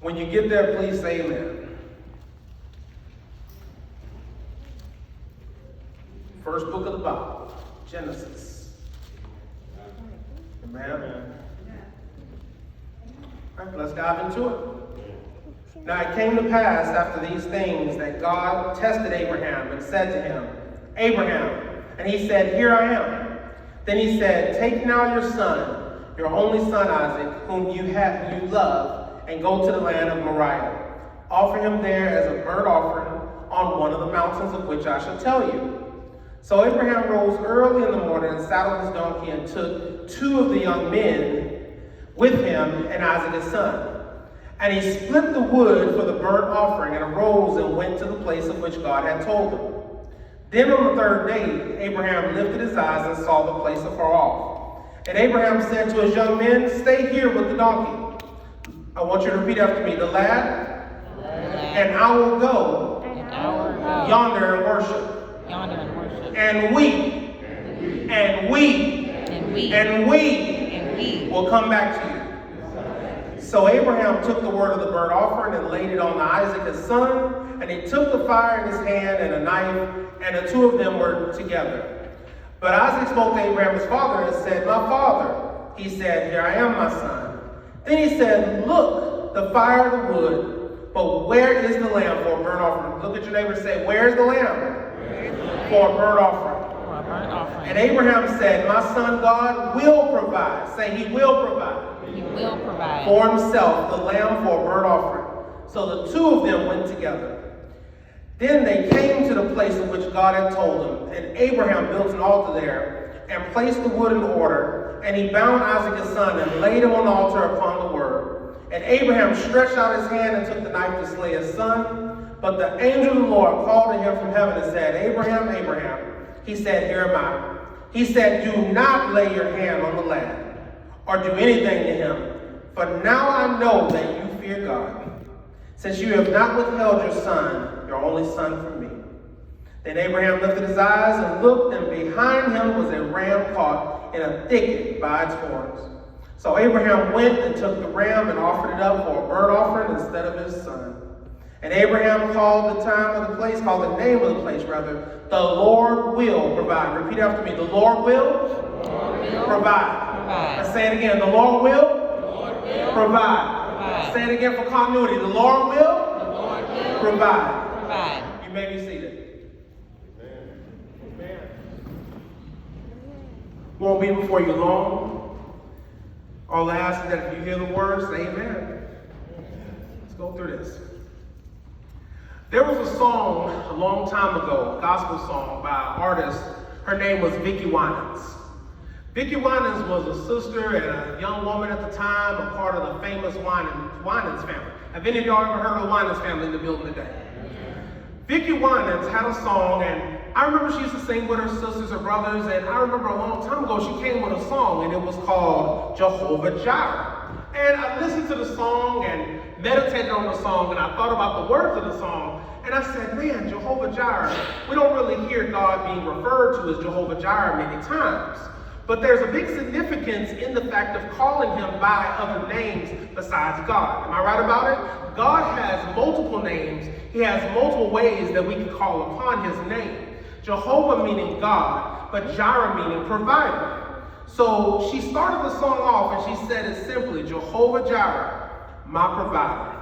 When you get there, please say amen. First book of the Bible, Genesis. Amen. All right, let's dive into it. Now it came to pass after these things that God tested Abraham and said to him, Abraham, and he said, Here I am. Then he said, Take now your son, your only son Isaac, whom you love, and go to the land of Moriah. Offer him there as a burnt offering on one of the mountains of which I shall tell you. So Abraham rose early in the morning and saddled his donkey and took 2 of the young men with him and Isaac his son. And he split the wood for the burnt offering and arose and went to the place of which God had told him. Then on the 3rd day, Abraham lifted his eyes and saw the place afar off. And Abraham said to his young men, Stay here with the donkey. I want you to repeat after me. The lad, and I will go yonder and worship. And we will come back to you. So Abraham took the word of the burnt offering and laid it on Isaac his son, and he took the fire in his hand and a knife, and the 2 of them were together. But Isaac spoke to Abraham his father and said, My father. He said, Here I am, my son. Then he said, Look, the fire and the wood, but where is the lamb for a burnt offering? Look at your neighbor and say, Where is the lamb for a burnt offering? And Abraham said, My son, God will provide. Say, He will provide. He will provide for himself the lamb for a burnt offering. So the 2 of them went together. Then they came to the place of which God had told him, and Abraham built an altar there and placed the wood in order, and he bound Isaac his son and laid him on the altar upon the word. And Abraham stretched out his hand and took the knife to slay his son. But the angel of the Lord called to him from heaven and said, Abraham, Abraham. He said, Here am I. He said, Do not lay your hand on the lad or do anything to him. For now I know that you fear God, since you have not withheld your son, your only son, from me. Then Abraham lifted his eyes and looked, and behind him was a ram caught in a thicket by its horns. So Abraham went and took the ram and offered it up for a burnt offering instead of his son. And Abraham called the name of the place, the Lord will provide. Repeat after me. The Lord will provide. Let's say it again. The Lord will provide. Say it again for continuity. The Lord will provide. You may be seated. Amen. Won't be before you long. All I ask is that if you hear the words, say amen. Let's go through this. There was a song a long time ago, a gospel song by an artist. Her name was Vicki Winans. Vicki Winans was a sister and a young woman at the time, a part of the famous Winans family. Have any of y'all ever heard of the Winans family in the building today? Vicki Winans had a song, and I remember she used to sing with her sisters or brothers, and I remember a long time ago she came with a song, and it was called Jehovah Jireh. And I listened to the song and meditated on the song, and I thought about the words of the song, and I said, man, Jehovah Jireh, we don't really hear God being referred to as Jehovah Jireh many times. But there's a big significance in the fact of calling him by other names besides God. Am I right about it? God has multiple names. He has multiple ways that we can call upon his name. Jehovah meaning God, but Jireh meaning provider. So she started the song off and she said it simply, Jehovah Jireh, my provider.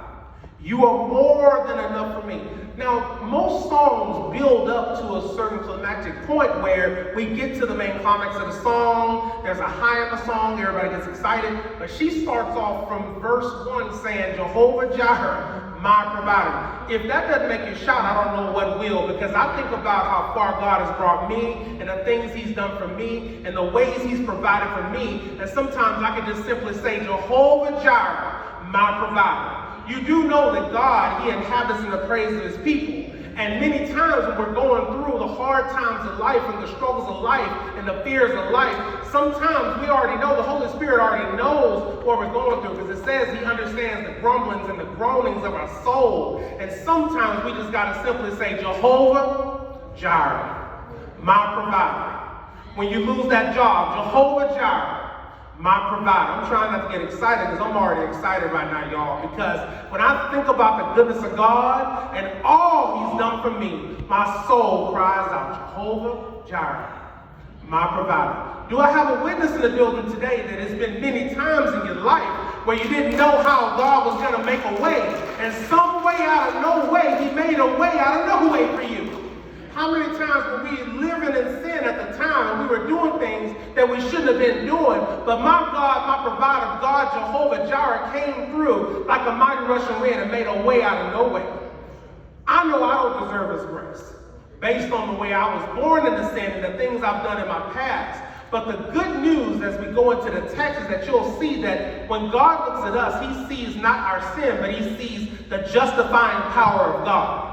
You are more than enough for me. Now, most songs build up to a certain climactic point where we get to the main climax of the song, there's a high in the song, everybody gets excited, but she starts off from verse 1 saying, Jehovah Jireh, my provider. If that doesn't make you shout, I don't know what will, because I think about how far God has brought me and the things he's done for me and the ways he's provided for me, and sometimes I can just simply say, Jehovah Jireh, my provider. You do know that God, he inhabits in the praise of his people. And many times when we're going through the hard times of life and the struggles of life and the fears of life, sometimes we already know, the Holy Spirit already knows what we're going through, because it says he understands the grumblings and the groanings of our soul. And sometimes we just got to simply say, Jehovah Jireh, my provider. When you lose that job, Jehovah Jireh, my provider. I'm trying not to get excited because I'm already excited right now, y'all, because when I think about the goodness of God and all he's done for me, my soul cries out, Jehovah Jireh, my provider. Do I have a witness in the building today that it's been many times in your life where you didn't know how God was going to make a way, and some way out of no way, he made a way out of no way for you? How many times were we living in sin at the time and we were doing things that we shouldn't have been doing, but my God, my provider, God Jehovah Jireh came through like a mighty rushing wind and made a way out of no way. I know I don't deserve his grace based on the way I was born into sin and the things I've done in my past. But the good news as we go into the text is that you'll see that when God looks at us, he sees not our sin, but he sees the justifying power of God.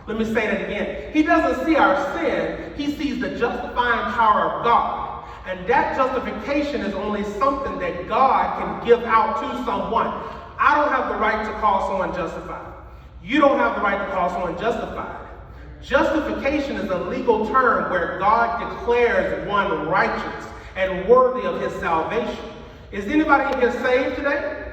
Let me say that again. He doesn't see our sin, he sees the justifying power of God. And that justification is only something that God can give out to someone. I don't have the right to call someone justified. You don't have the right to call someone justified. Justification is a legal term where God declares one righteous and worthy of his salvation. Is anybody in here saved today?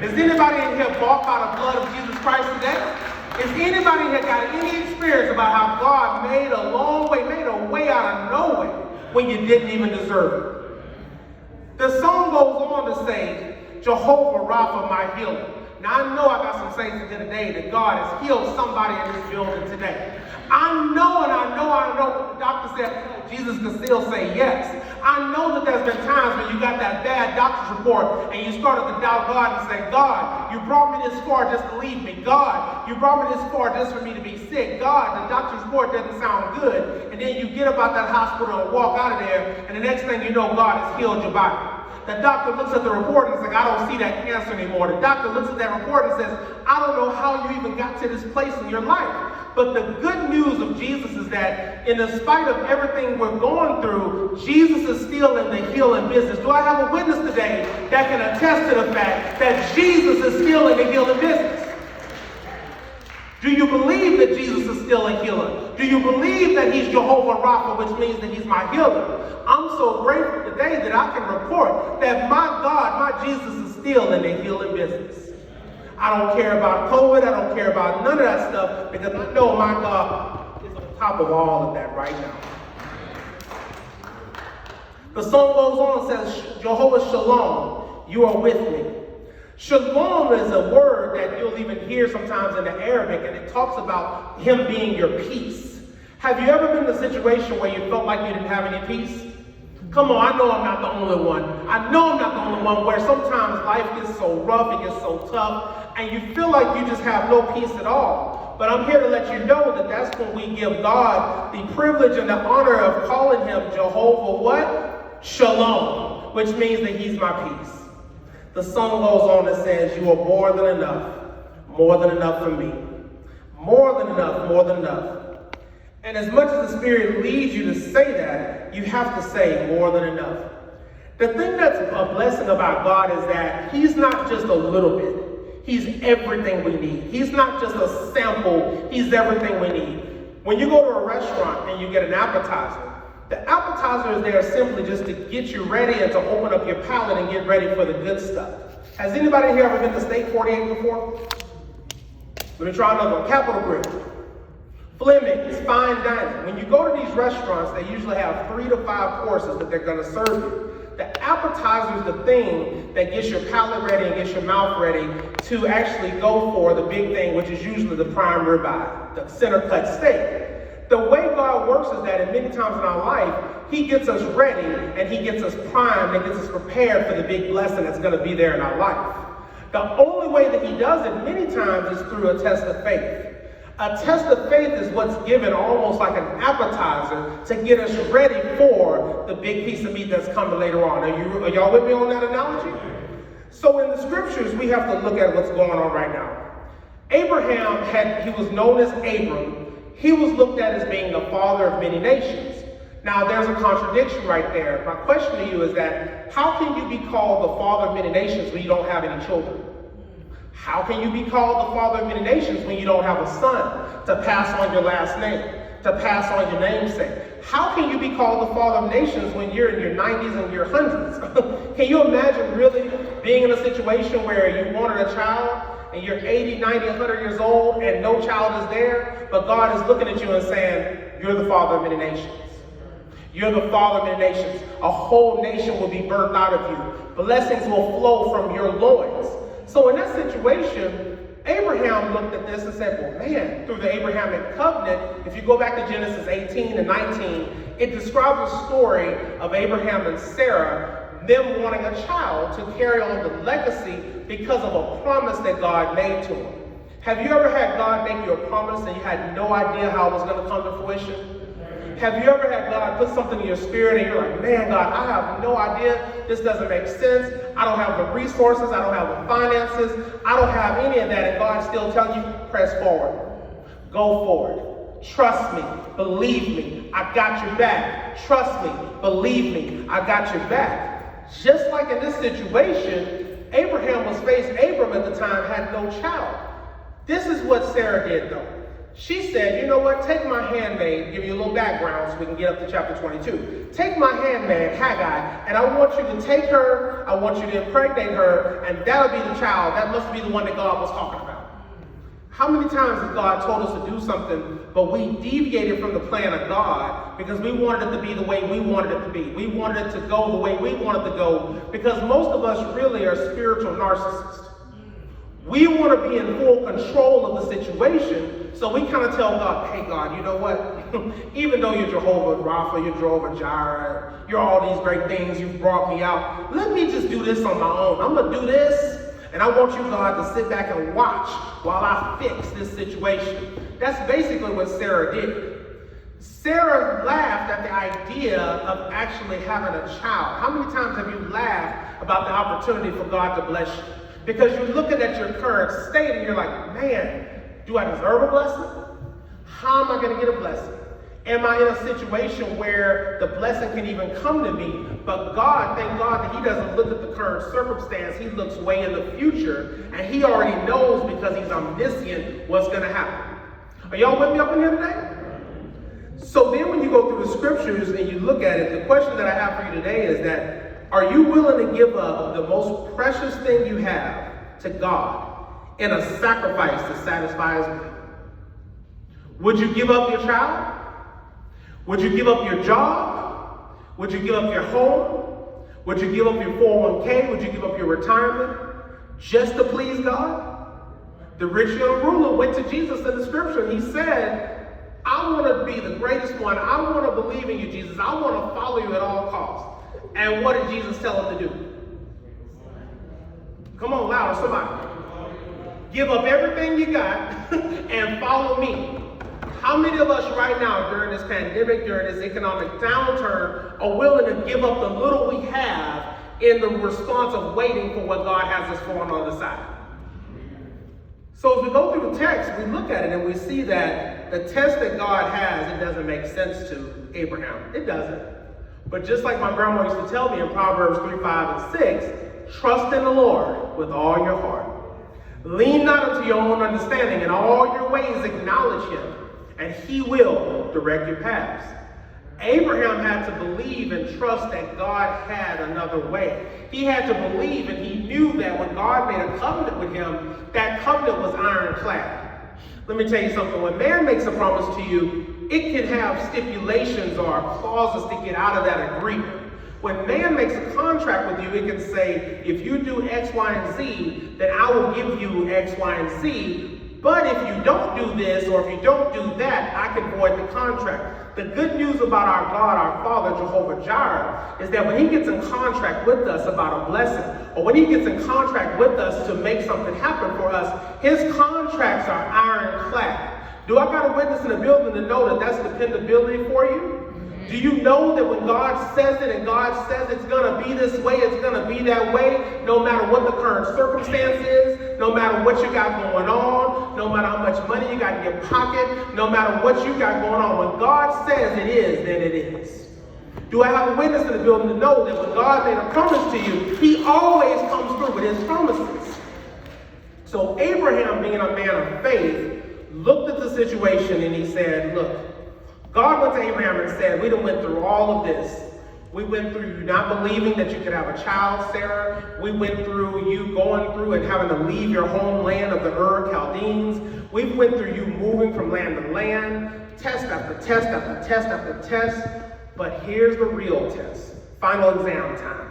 Is anybody in here bought by the blood of Jesus Christ today? Is anybody in here got any experience about how God made a long way, made a way out of no way when you didn't even deserve it? The song goes on to say, Jehovah Rapha, my healer. Now I know I got some saints in here today that God has healed somebody in this building today. I know the doctor said Jesus can still say yes. I know that there's been times when you got that bad doctor's report and you started to doubt God and say, God, you brought me this far just to leave me. God, you brought me this far just for me to be sick. God, the doctor's report doesn't sound good. And then you get up out that hospital and walk out of there, and the next thing you know, God has healed your body. The doctor looks at the report and says, I don't see that cancer anymore. The doctor looks at that report and says, I don't know how you even got to this place in your life. But the good news of Jesus is that in spite of everything we're going through, Jesus is still in the healing business. Do I have a witness today that can attest to the fact that Jesus is still in the healing business? Do you believe that Jesus is still a healer? Do you believe that he's Jehovah Rapha, which means that he's my healer? I'm so grateful today that I can report that my God, my Jesus is still in the healing business. I don't care about COVID. I don't care about none of that stuff because I know my God is on top of all of that right now. The song goes on and says, Jehovah Shalom, you are with me. Shalom is a word that you'll even hear sometimes in the Arabic, and it talks about him being your peace. Have you ever been in a situation where you felt like you didn't have any peace? Come on, I know I'm not the only one. I know I'm not the only one where sometimes life gets so rough, it gets so tough, and you feel like you just have no peace at all. But I'm here to let you know that that's when we give God the privilege and the honor of calling him Jehovah what? Shalom, which means that he's my peace. The song goes on and says, you are more than enough for me. More than enough. And as much as the Spirit leads you to say that, you have to say more than enough. The thing that's a blessing about God is that he's not just a little bit. He's everything we need. He's not just a sample. He's everything we need. When you go to a restaurant and you get an appetizer, the appetizer is there simply just to get you ready and to open up your palate and get ready for the good stuff. Has anybody here ever been to Steak 48 before? Let me try another one. Capital Grille. Fleming's, fine dining. When you go to these restaurants, they usually have 3 to 5 courses that they're going to serve you. The appetizer is the thing that gets your palate ready and gets your mouth ready to actually go for the big thing, which is usually the prime ribeye, the center cut steak. The way God works is that, and many times in our life, he gets us ready and he gets us primed and gets us prepared for the big blessing that's going to be there in our life. The only way that he does it many times is through a test of faith. A test of faith is what's given almost like an appetizer to get us ready for the big piece of meat that's coming later on. Are y'all with me on that analogy? So in the scriptures, we have to look at what's going on right now. Abraham he was known as Abram. He was looked at as being the father of many nations. Now there's a contradiction right there. My question to you is that how can you be called the father of many nations when you don't have any children? How can you be called the father of many nations when you don't have a son to pass on your last name, to pass on your namesake? how can you be called the father of nations when you're in your 90s and your hundreds? Can you imagine really being in a situation where you wanted a child and you're 80, 90, 100 years old and no child is there, but God is looking at you and saying, you're the father of many nations. You're the father of many nations. A whole nation will be birthed out of you. Blessings will flow from your loins. So in that situation, Abraham looked at this and said, well, man, through the Abrahamic covenant, if you go back to Genesis 18 and 19, it describes a story of Abraham and Sarah, them wanting a child to carry on the legacy because of a promise that God made to them. Have you ever had God make you a promise and you had no idea how it was going to come to fruition? Have you ever had God put something in your spirit and you're like, man, God, I have no idea. This doesn't make sense. I don't have the resources. I don't have the finances. I don't have any of that. And God's still telling you, press forward. Go forward. Trust me. Believe me. I got your back. Trust me. Believe me. I got your back. Just like in this situation, Abraham was faced. Abram at the time had no child. This is what Sarah did though. She said, you know what, take my handmaid, give you a little background so we can get up to chapter 22. Take my handmaid, Haggai, and I want you to take her, I want you to impregnate her, and that'll be the child. That must be the one that God was talking about. How many times has God told us to do something, but we deviated from the plan of God because we wanted it to be the way we wanted it to be. We wanted it to go the way we wanted it to go because most of us really are spiritual narcissists. We want to be in full control of the situation, so we kind of tell God, hey God, you know what? Even though you're Jehovah Rapha, you're Jehovah Jireh, you're all these great things, you've brought me out, let me just do this on my own. I'm going to do this, and I want you, God, to sit back and watch while I fix this situation. That's basically what Sarah did. Sarah laughed at the idea of actually having a child. How many times have you laughed about the opportunity for God to bless you? Because you're looking at your current state and you're like, man, do I deserve a blessing? How am I going to get a blessing? Am I in a situation where the blessing can even come to me? But God, thank God that he doesn't look at the current circumstance. He looks way in the future and he already knows because he's omniscient what's going to happen. Are y'all with me up in here today? So then when you go through the scriptures and you look at it, the question that I have for you today is that, are you willing to give up the most precious thing you have to God in a sacrifice to satisfy his will? Would you give up your child? Would you give up your job? Would you give up your home? Would you give up your 401k? Would you give up your retirement just to please God? The rich young ruler went to Jesus in the scripture and he said, I want to be the greatest one. I want to believe in you, Jesus. I want to follow you at all costs. And what did Jesus tell him to do? Come on, louder, somebody. Give up everything you got and follow me. How many of us right now during this pandemic, during this economic downturn, are willing to give up the little we have in the response of waiting for what God has us for on the other side? So as we go through the text, we look at it and we see that the test that God has, it doesn't make sense to Abraham. It doesn't. But just like my grandma used to tell me in Proverbs 3, 5, and 6, trust in the Lord with all your heart. Lean not unto your own understanding. In all your ways acknowledge him, and he will direct your paths. Abraham had to believe and trust that God had another way. He had to believe, and he knew that when God made a covenant with him, that covenant was ironclad. Let me tell you something. When man makes a promise to you, it can have stipulations or clauses to get out of that agreement. When man makes a contract with you, it can say, if you do X, Y, and Z, then I will give you X, Y, and Z. But if you don't do this, or if you don't do that, I can void the contract. The good news about our God, our Father, Jehovah Jireh, is that when he gets in contract with us about a blessing, or when he gets in contract with us to make something happen for us, his contracts are ironclad. Do I got a witness in the building to know that that's dependability for you? Do you know that when God says it and God says it's going to be this way, it's going to be that way, no matter what the current circumstance is, no matter what you got going on, no matter how much money you got in your pocket, no matter what you got going on, when God says it is, then it is. Do I have a witness in the building to know that when God made a promise to you, he always comes through with his promises? So Abraham, being a man of faith, looked at the situation and he said, look, God went to Abraham and said, we done went through all of this. We went through you not believing that you could have a child, Sarah. We went through you going through and having to leave your homeland of the Chaldeans. We went through you moving from land to land, test after test after test after test. But here's the real test, final exam time.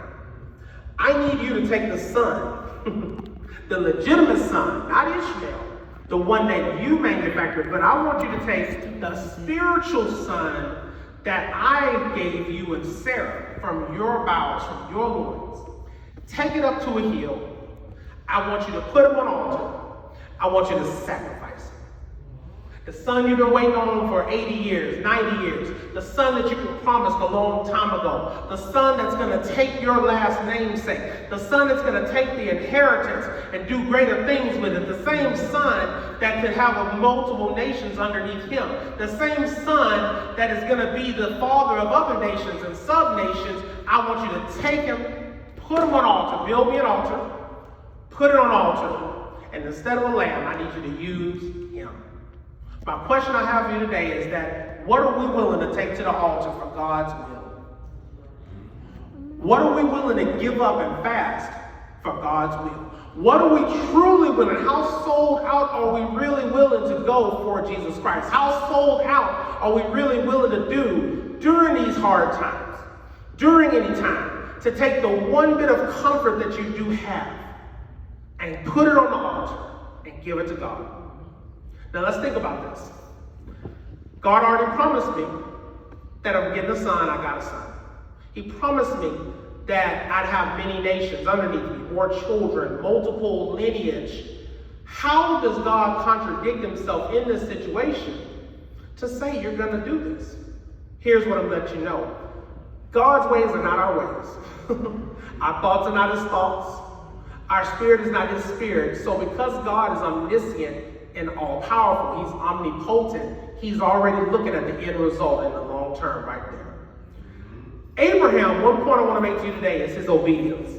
I need you to take the son, the legitimate son, not Ishmael, the one that you manufactured, but I want you to take the spiritual son that I gave you and Sarah from your bowels, from your loins. Take it up to a hill. I want you to put him on an altar. I want you to sacrifice him. The son you've been waiting on for 80 years, 90 years. The son that you were promised a long time ago. The son that's going to take your last namesake. The son that's going to take the inheritance and do greater things with it. The same son that could have multiple nations underneath him. The same son that is going to be the father of other nations and sub-nations. I want you to take him, put him on an altar, build me an altar, put it on an altar, and instead of a lamb, I need you to use him. My question I have for you today is that what are we willing to take to the altar for God's will? What are we willing to give up and fast for God's will? What are we truly willing? How sold out are we really willing to go for Jesus Christ? How sold out are we really willing to do during these hard times, during any time, to take the one bit of comfort that you do have and put it on the altar and give it to God? Now let's think about this. God already promised me that I'm getting a son, I got a son. He promised me that I'd have many nations underneath me, more children, multiple lineage. How does God contradict himself in this situation to say you're going to do this? Here's what I'm going to let you know. God's ways are not our ways. Our thoughts are not his thoughts. Our spirit is not his spirit. So because God is omniscient and all-powerful, he's omnipotent, he's already looking at the end result in the long term right there. Abraham, one point I want to make to you today is his obedience.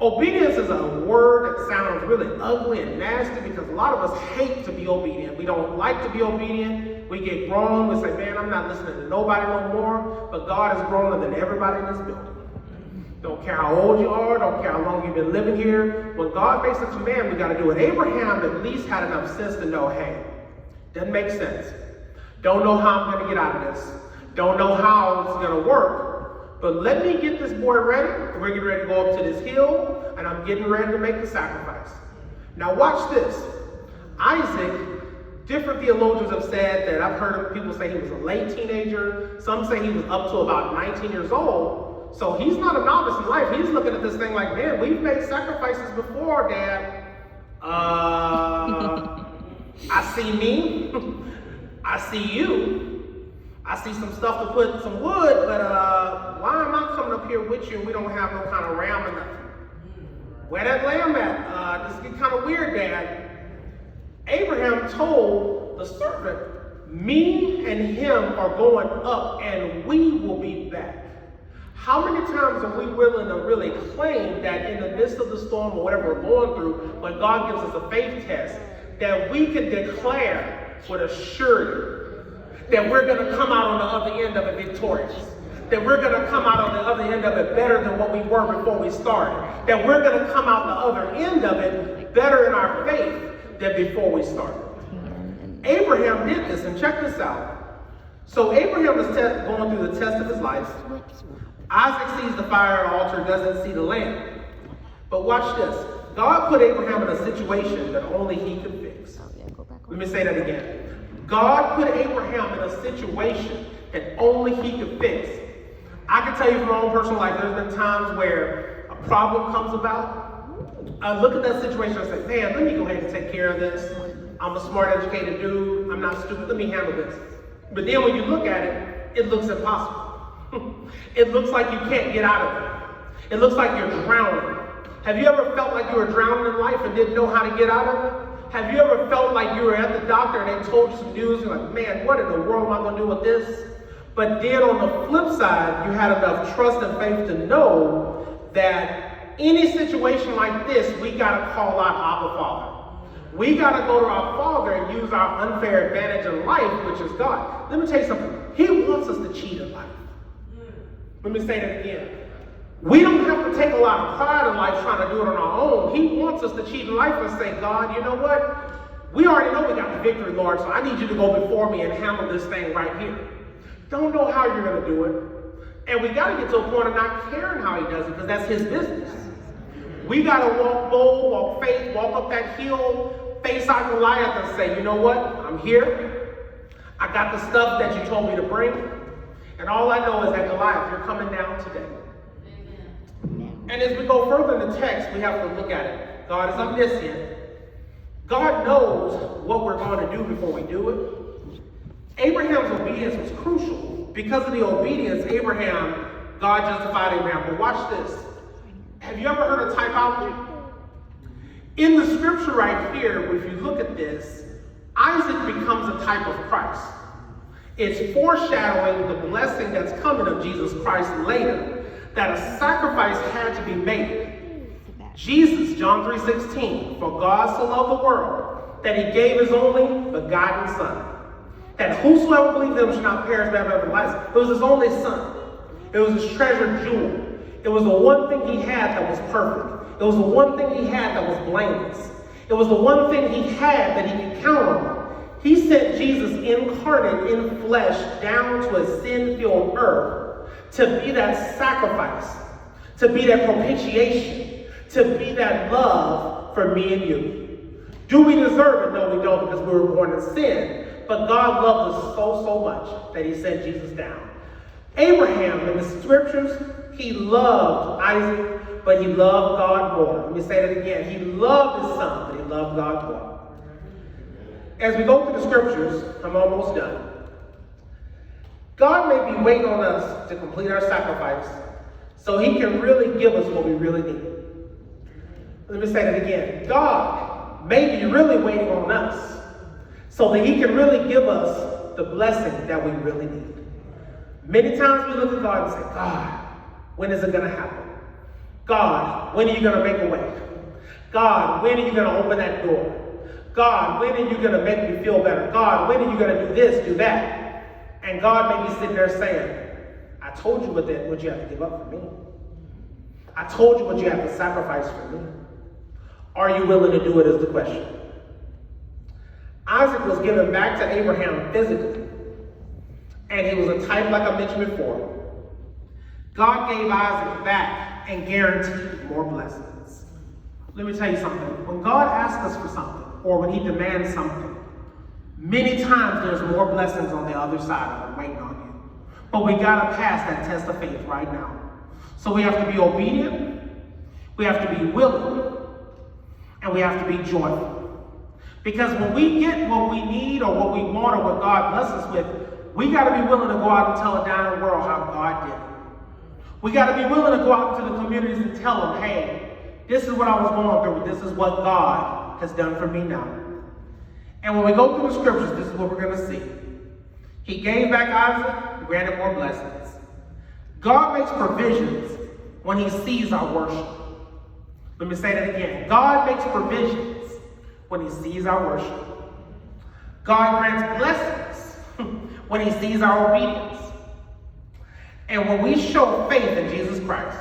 Obedience is a word that sounds really ugly and nasty because a lot of us hate to be obedient. We don't like to be obedient. We get grown. We say, man, I'm not listening to nobody no more. But God is growner than everybody in this building. Don't care how old you are. Don't care how long you've been living here. When God makes a command, we got to do it. Abraham at least had enough sense to know, hey, doesn't make sense. Don't know how I'm going to get out of this. Don't know how it's going to work. But let me get this boy ready. We're getting ready to go up to this hill, and I'm getting ready to make the sacrifice. Now watch this. Isaac, different theologians have said that I've heard people say he was a late teenager. Some say he was up to about 19 years old. So he's not a novice in life. He's looking at this thing like, man, we've made sacrifices before, Dad. I see me. I see you. I see some stuff to put some wood, but why am I coming up here with you and we don't have no kind of ram or nothing? Where that lamb at? This is kind of weird, Dad. Abraham told the servant, me and him are going up and we will be back. How many times are we willing to really claim that in the midst of the storm or whatever we're going through, when God gives us a faith test, that we can declare with a surety that we're going to come out on the other end of it victorious, that we're going to come out on the other end of it better than what we were before we started, that we're going to come out the other end of it better in our faith than before we started. Abraham did this, and check this out. So Abraham is going through the test of his life. Isaac sees the fire at the altar, doesn't see the lamb. But watch this. God put Abraham in a situation that only he could fix. Let me say that again. God put Abraham in a situation that only he could fix. I can tell you from my own personal life, there's been times where a problem comes about. I look at that situation and say, man, let me go ahead and take care of this. I'm a smart, educated dude. I'm not stupid. Let me handle this. But then when you look at it, it looks impossible. It looks like you can't get out of it. It looks like you're drowning. Have you ever felt like you were drowning in life and didn't know how to get out of it? Have you ever felt like you were at the doctor and they told you some news, you're like, man, what in the world am I going to do with this? But then on the flip side, you had enough trust and faith to know that any situation like this, we got to call out Abba Father. We got to go to our Father and use our unfair advantage in life, which is God. Let me tell you something. He wants us to cheat in life. Let me say that again. We don't have to take a lot of pride in life trying to do it on our own. He wants us to cheat in life and say, God, you know what? We already know we got the victory, Lord, so I need you to go before me and handle this thing right here. Don't know how you're going to do it. And we got to get to a point of not caring how he does it, because that's his business. We got to walk bold, walk faith, walk up that hill, face our Goliath and say, you know what? I'm here. I got the stuff that you told me to bring. And all I know is that Goliath, you're coming down today. Amen. And as we go further in the text, we have to look at it. God is omniscient. God knows what we're going to do before we do it. Abraham's obedience was crucial. Because of the obedience, God justified Abraham. But watch this. Have you ever heard of typology? In the scripture right here, if you look at this, Isaac becomes a type of Christ. It's foreshadowing the blessing that's coming of Jesus Christ later, that a sacrifice had to be made. Jesus, John 3:16, for God so loved the world that he gave his only begotten Son, that whosoever believes him should not perish but have everlasting life. It was his only Son. It was his treasured jewel. It was the one thing he had that was perfect. It was the one thing he had that was blameless. It was the one thing he had that he could count on. He sent Jesus incarnate in flesh down to a sin-filled earth to be that sacrifice, to be that propitiation, to be that love for me and you. Do we deserve it? No, we don't, because we were born in sin. But God loved us so much that he sent Jesus down. Abraham, in the scriptures, he loved Isaac, but he loved God more. Let me say that again. He loved his son, but he loved God more. As we go through the scriptures, I'm almost done. God may be waiting on us to complete our sacrifice so he can really give us what we really need. Let me say that again. God may be really waiting on us so that he can really give us the blessing that we really need. Many times we look at God and say, God, when is it going to happen? God, when are you going to make a way? God, when are you going to open that door? God, when are you going to make me feel better? God, when are you going to do this, do that? And God may be sitting there saying, I told you what you have to give up for me. I told you what you have to sacrifice for me. Are you willing to do it is the question. Isaac was given back to Abraham physically. And he was a type like I mentioned before. God gave Isaac back and guaranteed more blessings. Let me tell you something. When God asks us for something, or when he demands something, many times there's more blessings on the other side of it waiting on you. But we got to pass that test of faith right now. So we have to be obedient, we have to be willing, and we have to be joyful. Because when we get what we need or what we want or what God blesses us with, we got to be willing to go out and tell a dying world how God did it. We got to be willing to go out into the communities and tell them, hey, this is what I was going through. This is what God has done for me now. And when we go through the scriptures, this is what we're going to see. He gave back Isaac, granted more blessings. God makes provisions when he sees our worship. Let me say that again. God makes provisions when he sees our worship. God grants blessings when he sees our obedience. And when we show faith in Jesus Christ,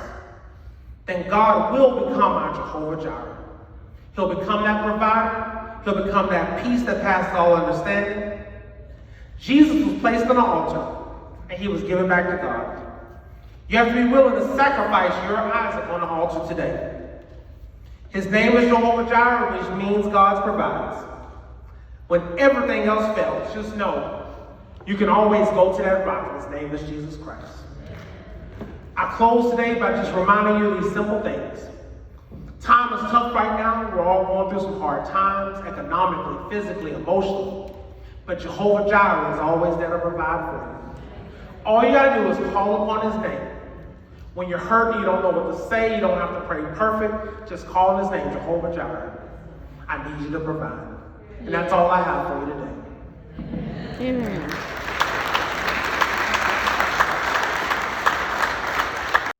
then God will become our Jehovah Jireh. He'll become that provider. He'll become that peace that passes all understanding. Jesus was placed on the altar, and he was given back to God. You have to be willing to sacrifice your Isaac on the altar today. His name is Jehovah Jireh, which means God provides. When everything else fails, just know you can always go to that rock. His name is Jesus Christ. I close today by just reminding you of these simple things. Time is tough right now. We're all going through some hard times, economically, physically, emotionally. But Jehovah Jireh is always there to provide for you. All you got to do is call upon his name. When you're hurt, you don't know what to say, you don't have to pray perfect. Just call his name, Jehovah Jireh. I need you to provide. And that's all I have for you today. Amen.